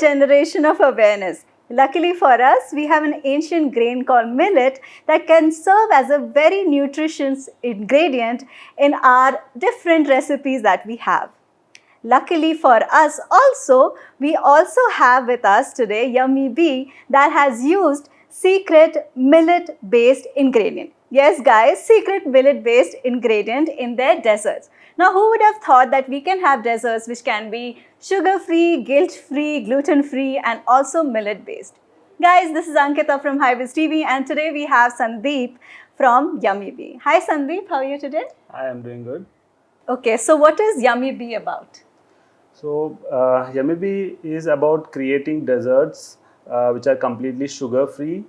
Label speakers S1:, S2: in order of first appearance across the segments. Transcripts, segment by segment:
S1: generation of awareness. Luckily for us, we have an ancient grain called millet that can serve as a very nutritious ingredient in our different recipes that we have. Luckily for us also, we also have with us today Yummy Bee that has used secret millet based ingredient. Yes guys, secret millet based ingredient in their desserts. Now who would have thought that we can have desserts which can be sugar free, guilt free, gluten free and also millet based. Guys, this is Ankita from HyBiz TV and today we have Sandeep from Yummy Bee. Hi Sandeep, how are you today?
S2: I am doing good.
S1: Okay, so what is Yummy Bee about?
S2: So, Yummy Bee is about creating desserts which are completely sugar free,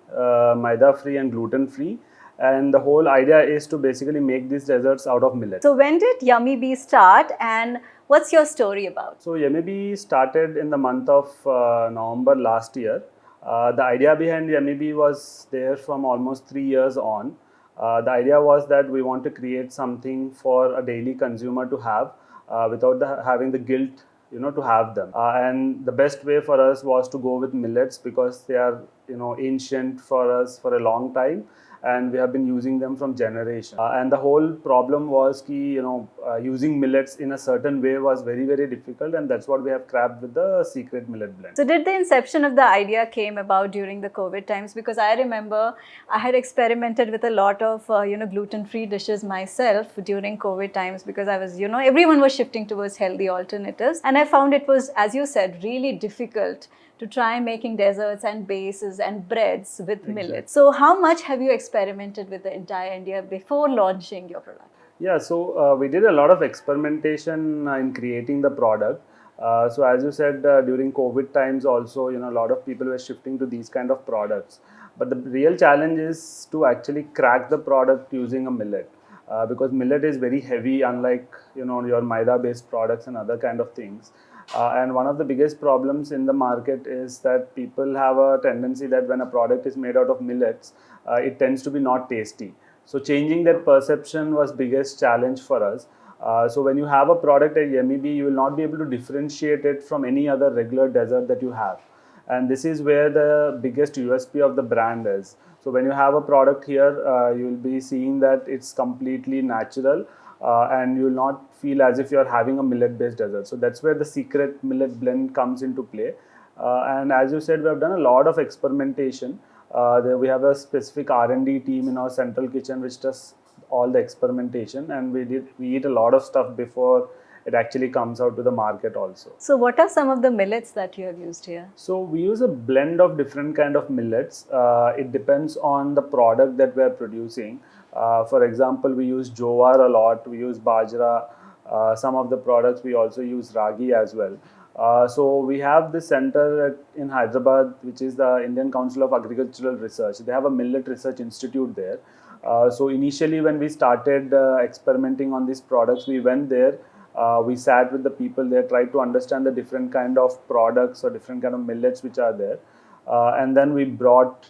S2: maida free, and gluten free. And the whole idea is to basically make these desserts out of millet.
S1: So, when did Yummy Bee start and what's your story about?
S2: So, Yummy Bee started in the month of November last year. The idea behind Yummy Bee was there from almost 3 years on. The idea was that we want to create something for a daily consumer to have without having the guilt to have them, and the best way for us was to go with millets because they are ancient for us for a long time and we have been using them from generation, and the whole problem was ki, using millets in a certain way was very difficult, and that's what we have cracked with the secret millet blend.
S1: So did the inception of the idea came about during the COVID times? Because I remember I had experimented with a lot of gluten-free dishes myself during COVID times because I was everyone was shifting towards healthy alternatives, and I found it was, as you said, really difficult to try making desserts and bases and breads with millet. So how much have you experimented with the entire India before launching your product?
S2: Yeah, so we did a lot of experimentation in creating the product. So as you said, during COVID times also, a lot of people were shifting to these kind of products. But the real challenge is to actually crack the product using a millet. Because millet is very heavy, unlike your maida based products and other kind of things. And one of the biggest problems in the market is that people have a tendency that when a product is made out of millets, it tends to be not tasty. So changing that perception was biggest challenge for us. So when you have a product at Yummy Bee, you will not be able to differentiate it from any other regular dessert that you have. And this is where the biggest USP of the brand is. So when you have a product here, you will be seeing that it's completely natural and you will not feel as if you're having a millet based dessert. So that's where the secret millet blend comes into play. And as you said, we have done a lot of experimentation. We have a specific R&D team in our central kitchen which does all the experimentation, and we eat a lot of stuff before it actually comes out to the market also.
S1: So what are some of the millets that you have used here?
S2: So we use a blend of different kind of millets. It depends on the product that we are producing. For example, we use jowar a lot, we use bajra. Some of the products we also use ragi as well. So we have this center in Hyderabad, which is the Indian Council of Agricultural Research. They have a millet research institute there. So initially when we started experimenting on these products, we went there. We sat with the people there, tried to understand the different kind of products or different kind of millets which are there. And then we brought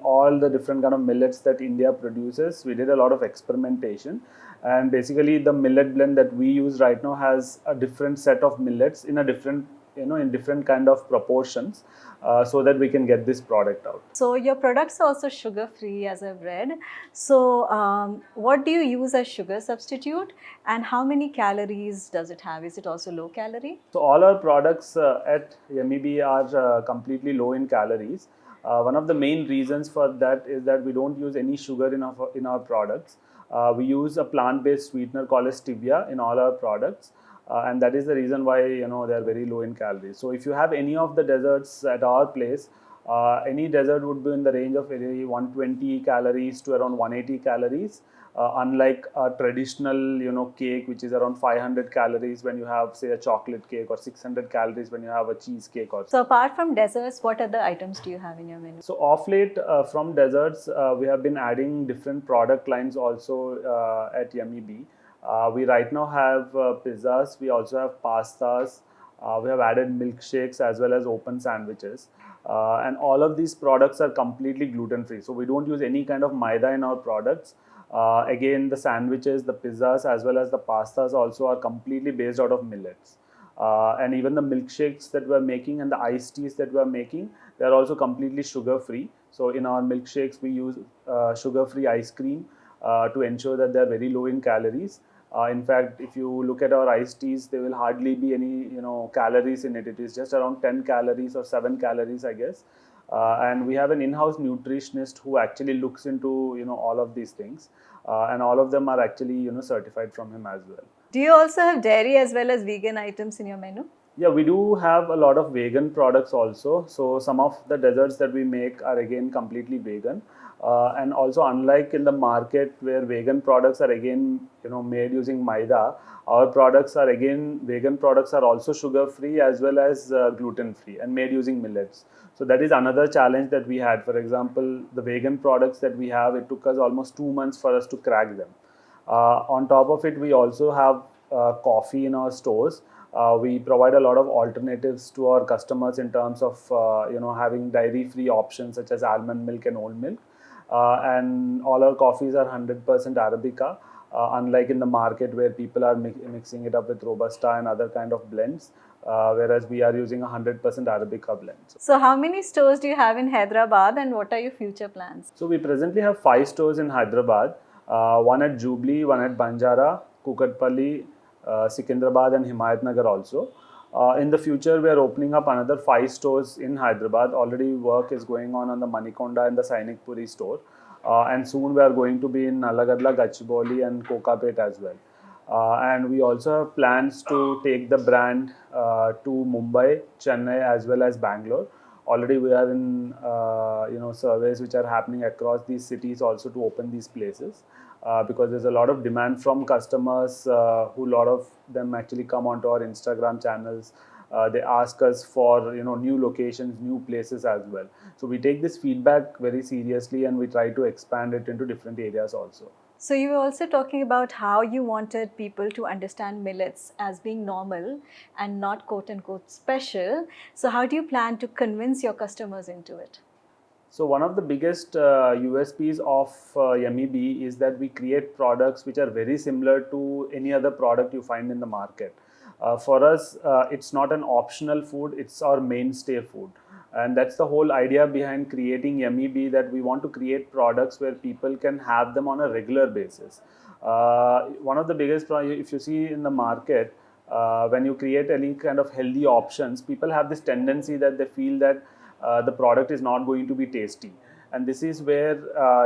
S2: all the different kind of millets that India produces. We did a lot of experimentation, and basically the millet blend that we use right now has a different set of millets in a different in different kind of proportions, so that we can get this product out.
S1: So your products are also sugar free, as I've read. So what do you use as sugar substitute and how many calories does it have? Is it also low calorie?
S2: So all our products at Yummy Bee are completely low in calories. One of the main reasons for that is that we don't use any sugar in our products. We use a plant-based sweetener called stevia in all our products. And that is the reason why they are very low in calories. So if you have any of the desserts at our place, any dessert would be in the range of 120 calories to around 180 calories. Unlike a traditional cake, which is around 500 calories when you have, say, a chocolate cake, or 600 calories when you have a cheesecake.
S1: So apart from desserts, what other items do you have in your menu?
S2: So off late, from desserts, we have been adding different product lines also at Yummy Bee. We right now have pizzas, we also have pastas, we have added milkshakes as well as open sandwiches. And all of these products are completely gluten free. So we don't use any kind of maida in our products. Again, the sandwiches, the pizzas as well as the pastas also are completely based out of millets. And even the milkshakes that we're making and the iced teas that we're making, they're also completely sugar free. So in our milkshakes, we use sugar free ice cream to ensure that they're very low in calories. In fact, if you look at our iced teas, there will hardly be any calories in it. It is just around 10 calories or 7 calories, I guess. And we have an in-house nutritionist who actually looks into all of these things, and all of them are actually certified from him as well.
S1: Do you also have dairy as well as vegan items in your menu?
S2: Yeah, we do have a lot of vegan products also. So some of the desserts that we make are again completely vegan. And also, unlike in the market where vegan products are again made using maida, our products are again vegan products are also sugar free as well as gluten free and made using millets. So that is another challenge that we had. For example, the vegan products that we have, it took us almost 2 months for us to crack them. On top of it, we also have coffee in our stores. We provide a lot of alternatives to our customers in terms of having dairy-free options such as almond milk and oat milk. And all our coffees are 100% Arabica, unlike in the market where people are mixing it up with Robusta and other kind of blends, whereas we are using 100% Arabica blends.
S1: So how many stores do you have in Hyderabad and what are your future plans?
S2: So we presently have 5 stores in Hyderabad, one at Jubilee, one at Banjara, Kukatpalli, Secunderabad and Himayatnagar also. In the future, we are opening up another 5 stores in Hyderabad. Already work is going on the Manikonda and the Sainik Puri store. And soon we are going to be in Nalagadla, Gachibowli and Kokapet as well. And we also have plans to take the brand to Mumbai, Chennai as well as Bangalore. Already we are in surveys which are happening across these cities also to open these places. Because there's a lot of demand from customers who a lot of them actually come onto our Instagram channels. They ask us for new locations, new places as well. So we take this feedback very seriously and we try to expand it into different areas also.
S1: So you were also talking about how you wanted people to understand millets as being normal and not quote unquote special. So how do you plan to convince your customers into it?
S2: So one of the biggest USPs of Yummy Bee is that we create products which are very similar to any other product you find in the market. For us, it's not an optional food, it's our mainstay food. And that's the whole idea behind creating Yummy Bee, that we want to create products where people can have them on a regular basis. One of the biggest problems, if you see in the market, when you create any kind of healthy options, people have this tendency that they feel that the product is not going to be tasty. And this is where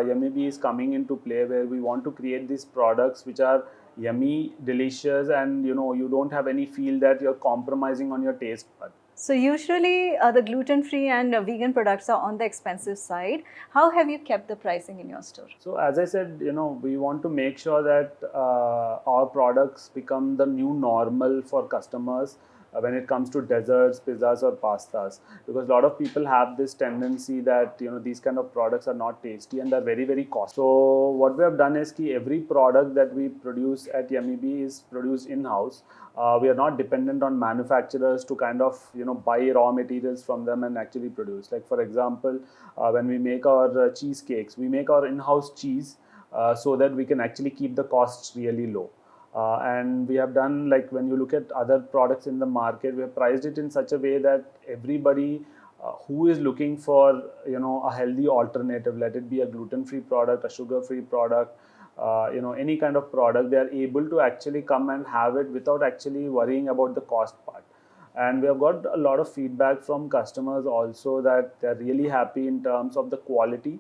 S2: Yummy Bee is coming into play, where we want to create these products which are yummy, delicious, and you don't have any feel that you're compromising on your taste bud.
S1: So usually the gluten-free and vegan products are on the expensive side. How have you kept the pricing in your store?
S2: So as I said, we want to make sure that our products become the new normal for customers when it comes to desserts, pizzas or pastas, because a lot of people have this tendency that these kind of products are not tasty and they're very, very costly. So what we have done is every product that we produce at Yummy Bee is produced in-house. We are not dependent on manufacturers to kind of buy raw materials from them and actually produce. Like for example, when we make our cheesecakes, we make our in-house cheese so that we can actually keep the costs really low. And we have done, like when you look at other products in the market, we have priced it in such a way that everybody who is looking for a healthy alternative, let it be a gluten-free product, a sugar-free product, any kind of product, they are able to actually come and have it without actually worrying about the cost part. And we have got a lot of feedback from customers also that they're really happy in terms of the quality.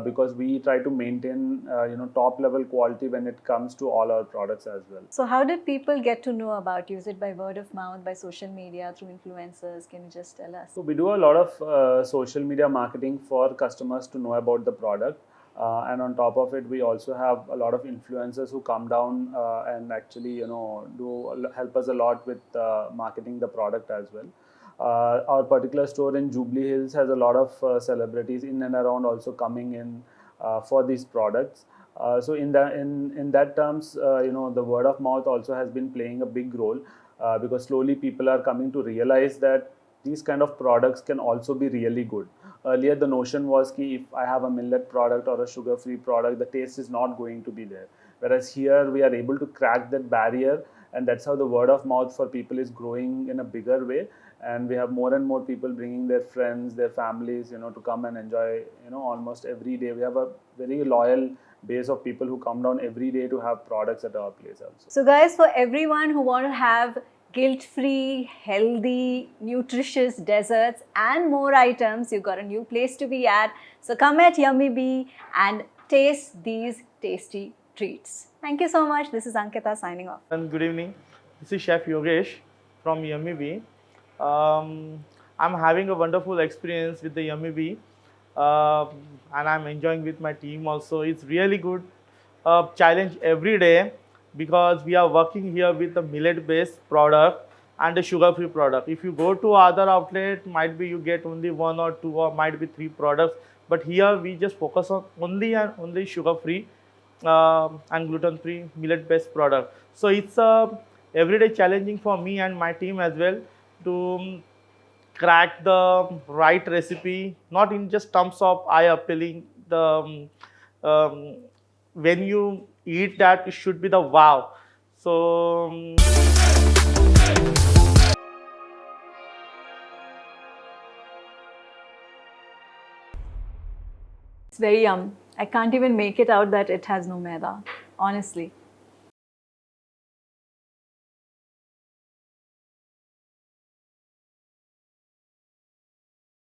S2: Because we try to maintain top level quality when it comes to all our products as well.
S1: So how did people get to know about you? Is it by word of mouth, by social media, through influencers? Can you just tell us?
S2: So we do a lot of social media marketing for customers to know about the product. And on top of it, we also have a lot of influencers who come down and actually do help us a lot with marketing the product as well. Our particular store in Jubilee Hills has a lot of celebrities in and around also coming in for these products. So in that terms, the word of mouth also has been playing a big role because slowly people are coming to realize that these kind of products can also be really good. Earlier, the notion was that if I have a millet product or a sugar-free product, the taste is not going to be there. Whereas here, we are able to crack that barrier and that's how the word of mouth for people is growing in a bigger way. And we have more and more people bringing their friends, their families, to come and enjoy, almost every day. We have a very loyal base of people who come down every day to have products at our place also.
S1: So guys, for everyone who want to have guilt-free, healthy, nutritious desserts and more items, you've got a new place to be at. So come at Yummy Bee and taste these tasty treats. Thank you so much. This is Ankita signing off.
S3: And good evening. This is Chef Yogesh from Yummy Bee. I'm having a wonderful experience with the Yummy Bee, and I'm enjoying with my team also. It's really good challenge every day because we are working here with a millet-based product and a sugar-free product. If you go to other outlet, might be you get only 1 or 2 or might be 3 products, but here we just focus on only and only sugar-free and gluten-free millet-based product. So it's everyday challenging for me and my team as well to crack the right recipe, not in just terms of eye appealing. When you eat that, it should be the wow. So
S1: It's very yum. I can't even make it out that it has no maida, honestly.